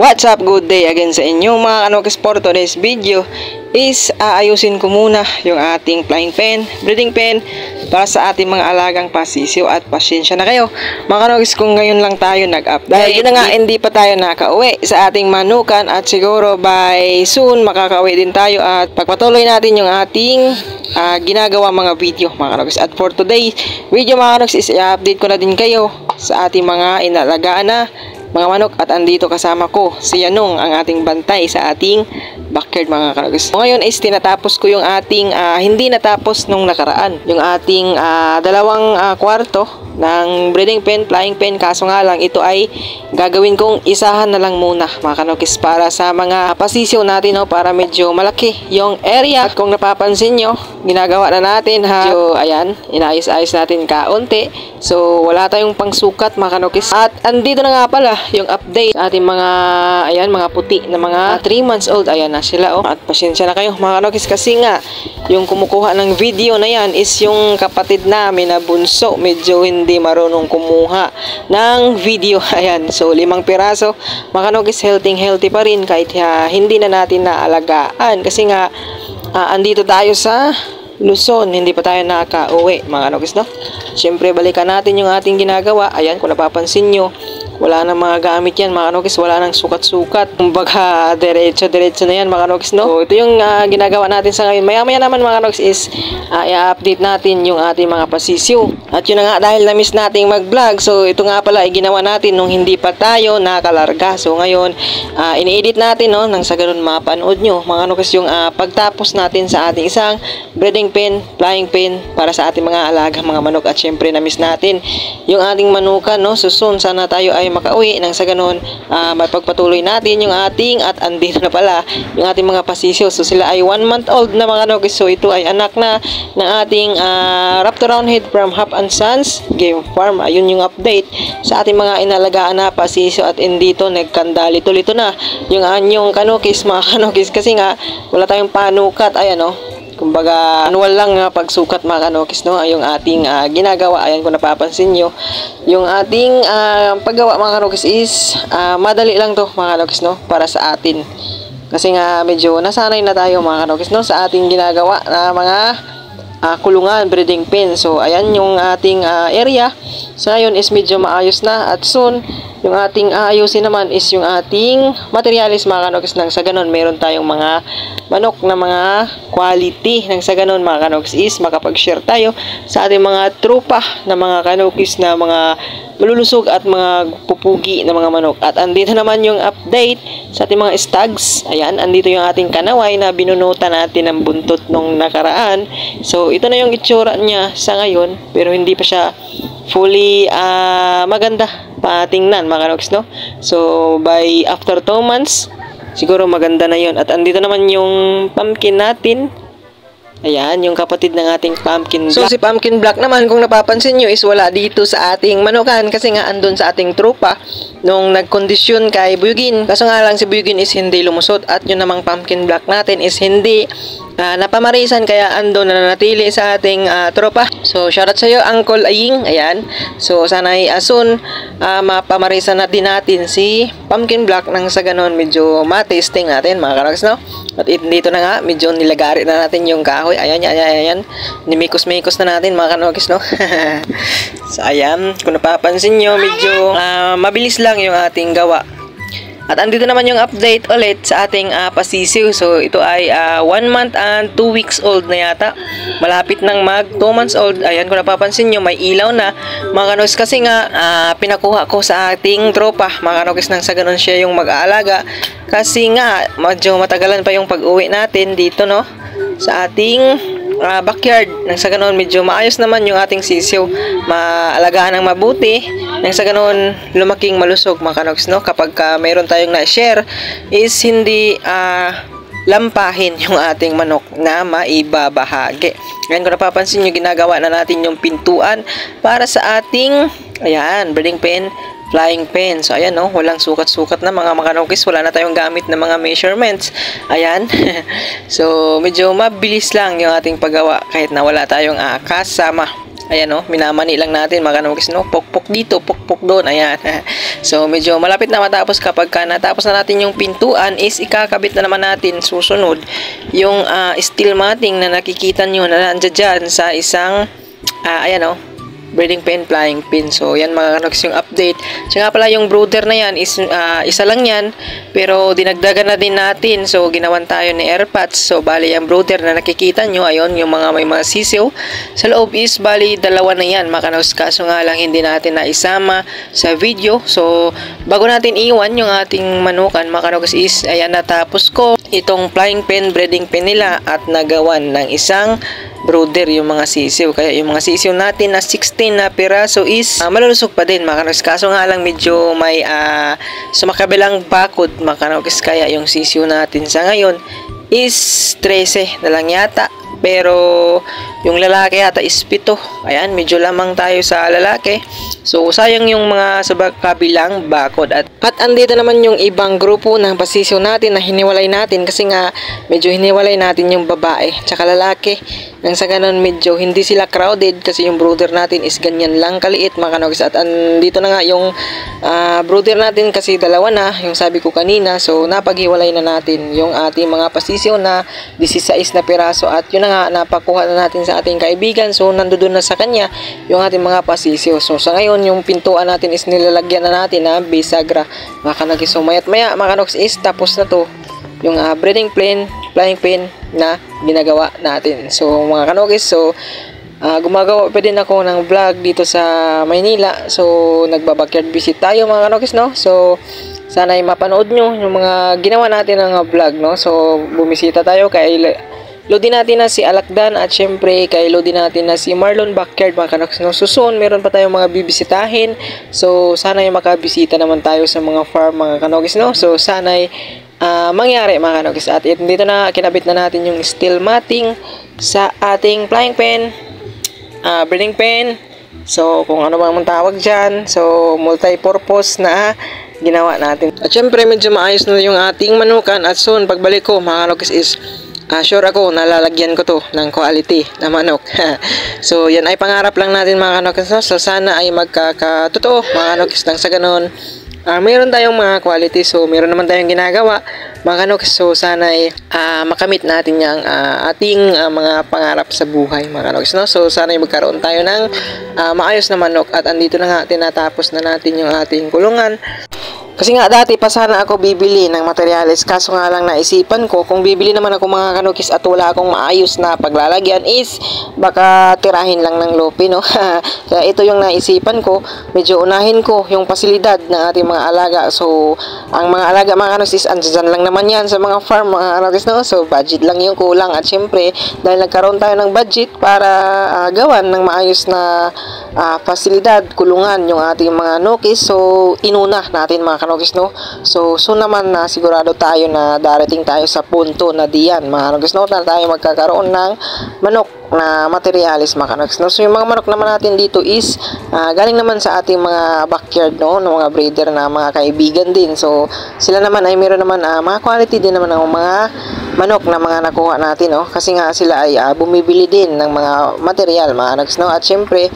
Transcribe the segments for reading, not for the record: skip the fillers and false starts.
What's up? Good day again sa inyo mga kanokis. For today's video is aayusin ko muna yung ating flying pen, breeding pen para sa ating mga alagang pasisiw at pasensya na kayo mga kanokis kung ngayon lang tayo nag-update. Dahil yun na nga, hindi pa tayo nakauwi sa ating manukan at siguro by soon makakauwi din tayo at pagpatuloy natin yung ating ginagawa mga video mga kanokis. At for today video mga kanokis is i-update ko na din kayo sa ating mga inalagaan na mga manok at andito kasama ko si Yanong, ang ating bantay sa ating backyard mga kanokis. Ngayon is tinatapos ko yung ating hindi natapos nung nakaraan, yung ating dalawang kwarto ng breeding pen, flying pen, kaso nga lang ito ay gagawin kong isahan na lang muna mga kanokis para sa mga pasisyo natin, no, para medyo malaki yung area. At kung napapansin nyo, ginagawa na natin so ayan, inayos-ayos natin kaunti. So wala tayong pangsukat mga kanokis. At andito na nga pala yung update sa ating mga ayan, mga puti na mga 3 months old. Ayan na sila, oh. At pasensya na kayo mga kanokis kasi nga yung kumukuha ng video na yan is yung kapatid namin na bunso, medyo hindi marunong kumuha ng video. Ayan, so 5 piraso mga kanokis, healthy pa rin kahit hindi na natin naalagaan kasi nga andito tayo sa Luzon, hindi pa tayo nakaka-uwi mga kanokis, no? Siyempre balikan natin yung ating ginagawa. Ayan, kung napapansin nyo, wala nang mga gamit yan mga kanokis, wala nang sukat-sukat, kumbaga diretso na yan mga kanokis, no? So ito yung ginagawa natin sa ngayon. Maya-maya naman mga kanokis is i-update natin yung ating mga pasisiw. At yun na nga, dahil na-miss nating mag-vlog, so ito nga pala ay ginawa natin nung hindi pa tayo nakalarga. So ngayon, ini-edit natin, no, nang sa ganun mapanood nyo mga kanokis yung pagtapos natin sa ating isang breeding pen, flying pen para sa ating mga alaga mga manok. At syempre na-miss natin yung ating manukan, no? So soon sana tayo ay makauwi nang sa ganun mapagpatuloy natin yung ating, at andito na pala yung ating mga pasisyo. So sila ay 1 month old na mga kanokis. So ito ay anak na ng ating Raptor Roundhead from Hap and Sons Game Farm. Ayun yung update sa ating mga inalagaan na pasisyo. At indito nagkandalito-lito na yung anyong kanokis mga kanokis kasi nga wala tayong panukat. Ayan, no, kumbaga anual lang pagsukat mga kanokis, no, yung ating ginagawa. Ayan, kung napapansin nyo, yung ating paggawa mga kanokis is madali lang to mga kanokis, no, para sa atin kasi nga medyo nasanay na tayo mga kanokis, no, sa ating ginagawa na mga kulungan, breeding pen. So ayan yung ating area sa ngayon is medyo maayos na, at soon yung ating aayusin naman is yung ating materialis mga kanokis, nang sa ganun meron tayong mga manok na mga quality. Nang sa ganun mga kanokis is makapag-share tayo sa ating mga tropa na mga kanokis na mga malulusog at mga pupugi na mga manok. At andito naman yung update sa ating mga stags. Ayan, andito yung ating kanaway na binunutan natin ng buntot nung nakaraan. So ito na yung itsura niya sa ngayon, pero hindi pa siya fully maganda patingnan mga kanokis, no? So by after 2 months siguro maganda na yon. At andito naman yung pumpkin natin. Ayan, yung kapatid ng ating pumpkin black. So si pumpkin black naman, kung napapansin nyo, is wala dito sa ating manukan kasi nga andun sa ating tropa nung nagkondisyon kay Buyugin. Kaso nga lang si Buyugin is hindi lumusot, at yun namang pumpkin black natin is hindi napamarisan, kaya ando na nanatili sa ating tropa. So shoutout sa iyo Uncle Aying. Ayan, so sana ay soon mapamarisan na din natin si pumpkin black, nang sa ganon medyo matesting natin mga kanokis, no? At dito na nga medyo nilagari na natin yung kahoy. Ayan, nimikos-mikos na natin mga kanokis, no? So ayan, kung napapansin nyo, medyo mabilis lang yung ating gawa. At andito naman yung update ulit sa ating pasisiw. So ito ay 1 month and 2 weeks old na yata. Malapit nang mag 2 months old. Ayan, kung napapansin nyo, may ilaw na mga kanokis kasi nga pinakuha ko sa ating tropa mga kanokis, nang sa ganun siya yung mag-aalaga kasi nga medyo matagalan pa yung pag-uwi natin dito, no, sa ating backyard. Nang sa ganun medyo maayos naman yung ating sisiw, maalagaan ng mabuti, nang sa ganun lumaking malusog mga kanokis, no, kapag mayroon tayong na-share is hindi lampahin yung ating manok na maibabahagi. Ngayon kung napapansin nyo, ginagawa na natin yung pintuan para sa ating ayan, breeding pen, flying pen. So ayan, no, walang sukat-sukat na mga kanokis, wala na tayong gamit na mga measurements. Ayan. So medyo mabilis lang yung ating paggawa kahit na wala tayong kasama Ayan o, minamani lang natin mga kanokis, no? Pokpok dito, pokpok doon. Ayan. So, medyo malapit na matapos. Kapag natapos na natin yung pintuan is ikakabit na naman natin susunod yung steel matting na nakikita nyo na nandiyan dyan sa isang ayan o, breeding pen, flying pin. So, yan mga kanoks yung update. So, nga pala yung brooder na yan is isa lang yan. Pero, dinagdagan na din natin. So, ginawan tayo ni airpods. So, bali yung brooder na nakikita nyo, ayun, yung mga may mga sisiw. Sa loob is, bali, dalawa na yan mga kanoks. Kaso nga lang, hindi natin na isama sa video. So, bago natin iwan yung ating manukan mga kanoks is, ayan, natapos ko itong flying pen, breeding pen nila at nagawan ng isang brooder yung mga sisiw. Kaya yung mga sisiw natin na 16 na piraso is malulusog pa din mga kanokis. Kaso nga lang medyo may sumakabilang bakod mga kanokis. Kaya yung sisiw natin sa ngayon is 13 na lang yata. Pero yung lalaki yata is 7. Ayan, medyo lamang tayo sa lalaki. So, sayang yung mga sa kabilang bakod. At andito naman yung ibang grupo ng pasisyo natin na hiniwalay natin. Kasi nga, medyo hiniwalay natin yung babae tsaka lalaki. Nang sa ganun, medyo hindi sila crowded. Kasi yung brooder natin is ganyan lang kaliit mga kanokis. At andito na nga yung brooder natin kasi dalawa na. Yung sabi ko kanina. So, napaghiwalay na natin yung ating mga pasisyo na 16 na piraso. At yun na nga, napakuha na natin sa ating kaibigan. So, nandoon na sa kanya yung ating mga pasisyo. So, sa ngayon, yung pintuan natin is nilalagyan na natin na bisagra. Mga kanokis. So, maya't maya, mga kanokis is tapos na to yung breeding plane, flying pen na ginagawa natin. So, mga kanokis, so, gumagawa pa din ako ng vlog dito sa Maynila. So, nagbabakyard visit tayo mga kanokis, no? So, sana ay mapanood nyo yung mga ginawa natin ng vlog, no? So, bumisita tayo kay Lodi natin na si Alakdan at syempre kay Lodi natin na si Marlon Backyard mga kanoks. No? So soon, meron pa tayong mga bibisitahin. So sana ay makabisita naman tayo sa mga farm mga kanokis. No? So sana ay mangyari mga kanokis. At dito na kinabit na natin yung steel matting sa ating flying pen, breeding pen. So kung ano bang tawag dyan. So multi-purpose na ginawa natin. At syempre medyo maayos na yung ating manukan. At soon pagbalik ko mga kanokis is sure ako, nalalagyan ko to ng quality na manok. So, yan ay pangarap lang natin mga kanokis. So, sana ay magkakatotoo mga kanokis lang sa ganun. Mayroon tayong mga quality. So, mayroon naman tayong ginagawa mga kanokis. So, sana ay makamit natin yung ating mga pangarap sa buhay mga kanokis. No? So, sana ay magkaroon tayo ng maayos na manok. At andito na nga, tinatapos na natin yung ating kulungan. Kasi nga dati pa sana ako bibili ng materyales, kaso nga lang naisipan ko kung bibili naman ako mga kanokis at wala akong maayos na paglalagyan is baka tirahin lang ng lopi, no? Kaya ito yung naisipan ko, medyo unahin ko yung pasilidad ng ating mga alaga. So ang mga alaga mga kanokis is andyan lang naman yan sa mga farm mga kanokis, no? So budget lang yung kulang at syempre dahil nagkaroon tayo ng budget para gawan ng maayos na pasilidad, kulungan yung ating mga nokis. So inuna natin mga kanokis, no? So naman na sigurado tayo na darating tayo sa punto na diyan mga kanokis, no? Na tayo magkakaroon ng manok na materialis mga kanokis, no? So yung mga manok naman natin dito is galing naman sa ating mga backyard, no? Ng mga breeder na mga kaibigan din. So sila naman ay meron naman mga quality din naman ng mga manok na mga nakuha natin, no? Kasi nga sila ay bumibili din ng mga material mga kanokis, no? At syempre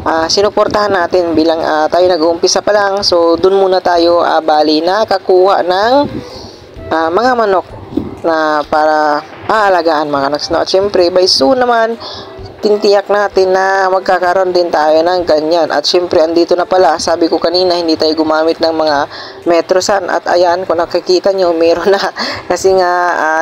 sinuportahan natin bilang tayo nag-uumpisa pa lang. So dun muna tayo bali na kakuha ng mga manok na para aalagaan mga kanokis, no? At syempre by soon naman tintiyak natin na magkakaroon din tayo ng ganyan. At syempre andito na pala, sabi ko kanina hindi tayo gumamit ng mga Metrosan. At ayan, kung nakikita nyo meron na kasi nga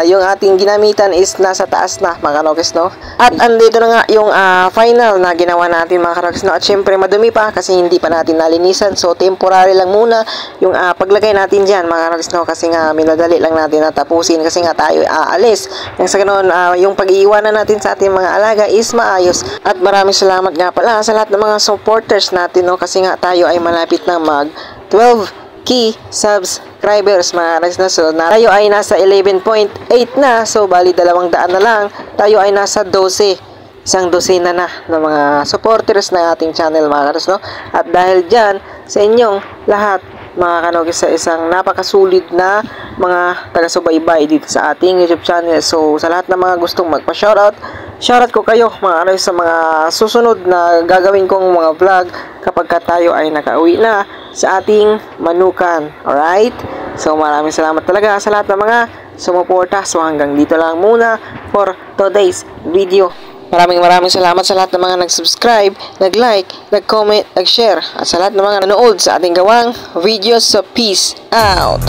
yung ating ginamitan is nasa taas na mga kanokis, no? At andito na nga yung final na ginawa natin mga kanokis, no? At syempre madumi pa kasi hindi pa natin nalinisan. So temporary lang muna yung paglagay natin dyan mga kanokis, no? Kasi nga minadali lang natin na tapusin kasi nga tayo aalis. Nang sa ganoon yung pag-iiwanan natin sa ating mga alaga is maayos. At maraming salamat nga pala sa lahat ng mga supporters natin, no? Kasi nga tayo ay malapit na mag 12K subscribers mga kanokis, na. So tayo ay nasa 11.8 na. So bali 200 na lang. Tayo ay nasa 12. Isang dosena na ng mga supporters ng ating channel mga kanokis, no? At dahil dyan sa inyong lahat mga kanokis sa isang napakasulit na mga taga-subaybay dito sa ating YouTube channel. So sa lahat ng mga gustong magpa-shoutout, shoutout ko kayo mga sa mga susunod na gagawin kong mga vlog kapag tayo ay nakauwi na sa ating manukan. Alright? So maraming salamat talaga sa lahat ng mga sumuporta. So hanggang dito lang muna for today's video. Maraming salamat sa lahat ng mga nag-subscribe, nag-like, nag-comment, nag-share at sa lahat ng mga nanood sa ating gawang videos. So peace out!